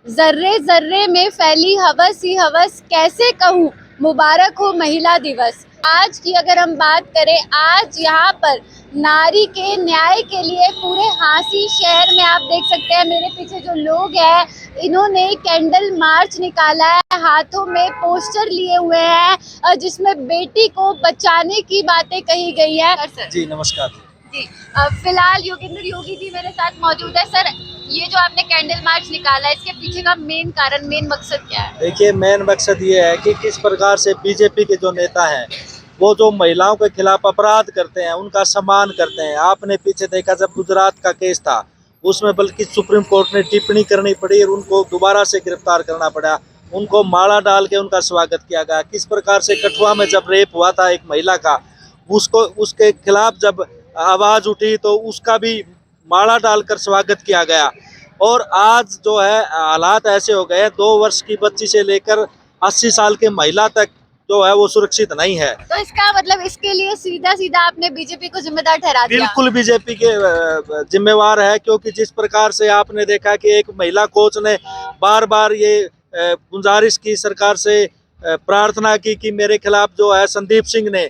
जर्रे जर्रे में फैली हवस ही हवस, कैसे कहूँ मुबारक हो महिला दिवस। आज की अगर हम बात करें, आज यहाँ पर नारी के न्याय के लिए पूरे हांसी शहर में आप देख सकते हैं, मेरे पीछे जो लोग हैं इन्होंने कैंडल मार्च निकाला है, हाथों में पोस्टर लिए हुए हैं जिसमें बेटी को बचाने की बातें कही गई है। जी नमस्कार। जी फिलहाल योगेंद्र योगी जी मेरे साथ मौजूद है। सर, ये जो आपने कैंडल मार्च निकाला है, इसके पीछे का मेन कारण, मेन मकसद क्या है? देखिए, मेन मकसद ये है कि किस प्रकार से बीजेपी के जो नेता हैं वो जो महिलाओं के खिलाफ अपराध करते हैं उनका सम्मान करते हैं। आपने पीछे देखा जब गुजरात का केस था उसमें बल्कि सुप्रीम कोर्ट ने टिप्पणी करनी पड़ी और उनको दोबारा से गिरफ्तार करना पड़ा। उनको माला डाल के उनका स्वागत किया गया। किस प्रकार से कठुआ में जब रेप हुआ था एक महिला का, उसको उसके खिलाफ जब आवाज उठी तो उसका भी माला डालकर स्वागत किया गया। और आज जो है हालात ऐसे हो गए, 2 वर्ष की बच्ची से लेकर 80 साल के महिला तक जो है वो सुरक्षित नहीं है। तो इसका मतलब इसके लिए सीधा सीधा आपने बीजेपी को जिम्मेदार ठहरा दिया? बिल्कुल बीजेपी के जिम्मेवार है, क्योंकि जिस प्रकार से आपने देखा कि एक महिला कोच ने बार बार ये गुजारिश की सरकार से, प्रार्थना की कि मेरे खिलाफ जो है संदीप सिंह ने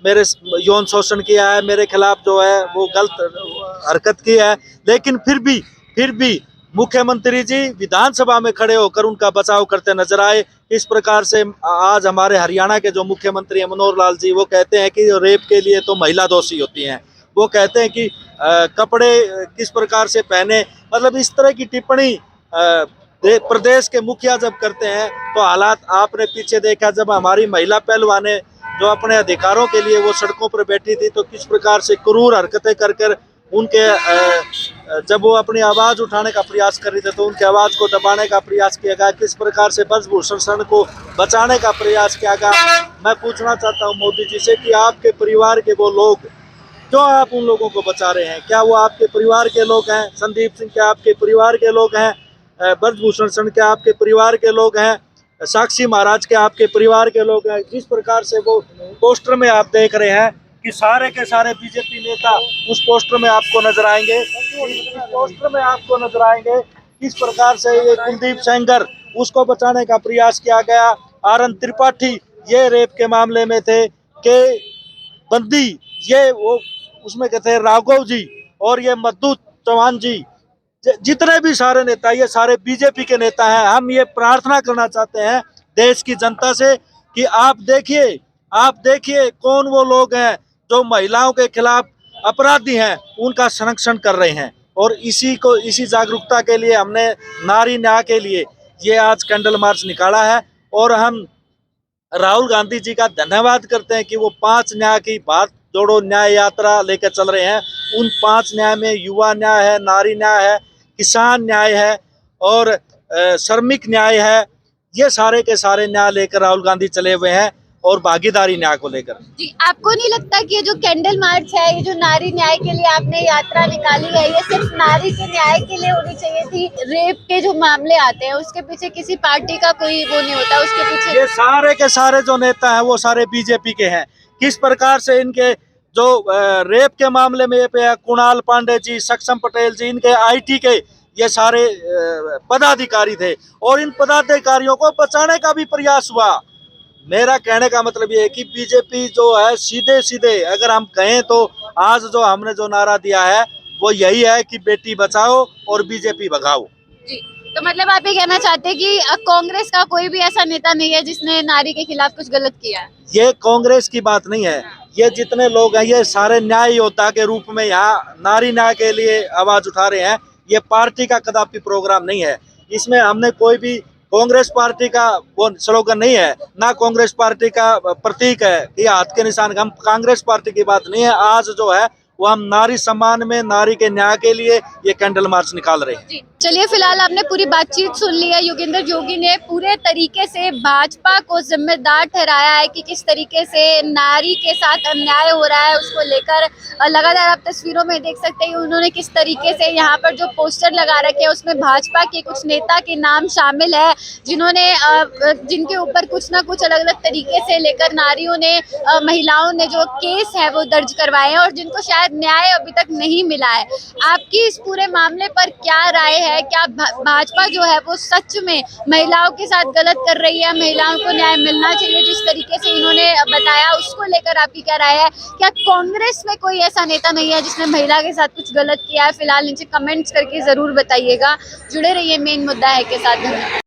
मेरे यौन शोषण किया है, मेरे खिलाफ जो है वो गलत हरकत की है, लेकिन फिर भी मुख्यमंत्री जी विधानसभा में खड़े होकर उनका बचाव करते नजर आए। इस प्रकार से आज हमारे हरियाणा के जो मुख्यमंत्री है मनोहर लाल जी, वो कहते हैं कि रेप के लिए तो महिला दोषी होती हैं। वो कहते हैं कि कपड़े किस प्रकार से पहने, मतलब इस तरह की टिप्पणी प्रदेश के मुखिया जब करते हैं तो हालात आपने पीछे देखा। जब हमारी महिला पहलवाने जो अपने अधिकारों के लिए वो सड़कों पर बैठी थी तो किस प्रकार से क्रूर हरकतें कर उनके जब वो अपनी आवाज उठाने का प्रयास कर रही थे तो उनकी आवाज को दबाने का प्रयास किया गया। किस प्रकार से ब्रजभूषण शरण को बचाने का प्रयास किया गया। मैं पूछना चाहता हूं मोदी जी से कि आपके परिवार के वो लोग, क्यों आप उन लोगों को बचा रहे हैं? क्या वो आपके परिवार के लोग हैं? संदीप सिंह क्या आपके परिवार के लोग हैं? ब्रजभूषण शरण क्या आपके परिवार के लोग हैं? साक्षी महाराज के आपके परिवार के लोग हैं? जिस प्रकार से वो पोस्टर में आप देख रहे हैं कि सारे के सारे बीजेपी नेता उस पोस्टर में आपको नजर आएंगे, किस प्रकार से ये कुलदीप सेंगर उसको बचाने का प्रयास किया गया। आरएन त्रिपाठी ये रेप के मामले में थे, के बंदी ये वो उसमें कहते हैं राघव जी, और ये मद्दू चौहान जी, जितने भी सारे नेता ये सारे बीजेपी के नेता हैं। हम ये प्रार्थना करना चाहते हैं देश की जनता से कि आप देखिए कौन वो लोग हैं जो महिलाओं के खिलाफ अपराधी हैं, उनका संरक्षण कर रहे हैं। और इसी जागरूकता के लिए हमने नारी न्याय के लिए ये आज कैंडल मार्च निकाला है। और हम राहुल गांधी जी का धन्यवाद करते हैं कि वो 5 न्याय की बात जोड़ो न्याय यात्रा लेकर चल रहे हैं। उन 5 न्याय में युवा न्याय है, नारी न्याय है, किसान न्याय है और श्रमिक न्याय है। ये सारे के सारे न्याय लेकर राहुल गांधी चले हुए हैं और भागीदारी न्याय को लेकर। जी, आपको नहीं लगता कि ये जो कैंडल मार्च है, ये जो नारी न्याय के लिए आपने यात्रा निकाली है, ये सिर्फ नारी के न्याय के लिए होनी चाहिए थी? रेप के जो मामले आते हैं उसके पीछे किसी पार्टी का कोई वो नहीं होता, उसके पीछे ये सारे के सारे जो नेता हैं वो सारे बीजेपी के हैं। किस प्रकार से इनके जो रेप के मामले में पे कुणाल पांडे जी, सक्षम पटेल जी, इनके आईटी के ये सारे पदाधिकारी थे और इन पदाधिकारियों को बचाने का भी प्रयास हुआ। मेरा कहने का मतलब ये है कि बीजेपी जो है सीधे सीधे अगर हम कहें तो आज जो हमने जो नारा दिया है वो यही है कि बेटी बचाओ और बीजेपी भगाओ। जी, तो मतलब आप ये कहना चाहते हैं कि कांग्रेस का कोई भी ऐसा नेता नहीं है जिसने नारी के खिलाफ कुछ गलत किया है? ये कांग्रेस की बात नहीं है, ये जितने लोग हैं ये सारे न्याय योद्धा के रूप में यहाँ नारी न्याय के लिए आवाज उठा रहे हैं। ये पार्टी का कदापि प्रोग्राम नहीं है। इसमें हमने कोई भी कांग्रेस पार्टी का वो स्लोगन नहीं है, ना कांग्रेस पार्टी का प्रतीक है ये हाथ के निशान का। हम कांग्रेस पार्टी की बात नहीं है। आज जो है वो हम नारी सम्मान में, नारी के न्याय के लिए ये कैंडल मार्च निकाल रहे हैं। जी, चलिए फिलहाल आपने पूरी बातचीत सुन ली है। योगेंद्र योगी ने पूरे तरीके से भाजपा को जिम्मेदार ठहराया है कि किस तरीके से नारी के साथ अन्याय हो रहा है, उसको लेकर लगातार आप तस्वीरों में देख सकते हैं उन्होंने किस तरीके से यहाँ पर जो पोस्टर लगा रखे हैं उसमें भाजपा के कुछ नेता के नाम शामिल है, जिन्होंने जिनके ऊपर कुछ ना कुछ अलग अलग तरीके से लेकर नारियों ने, महिलाओं ने जो केस है वो दर्ज करवाए हैं और जिनको शायद पर न्याय अभी तक नहीं मिला है। आपकी इस पूरे मामले पर क्या राय है? क्या भाजपा जो है वो सच में महिलाओं के साथ गलत कर रही है? महिलाओं को न्याय मिलना चाहिए जिस तरीके से इन्होंने बताया, उसको लेकर आपकी क्या राय है? क्या कांग्रेस में कोई ऐसा नेता नहीं है जिसने महिला के साथ कुछ गलत किया है? फिलहाल नीचे कमेंट्स करके जरूर बताइएगा। जुड़े रहिए मेन मुद्दा है के साथ। धन्यवाद।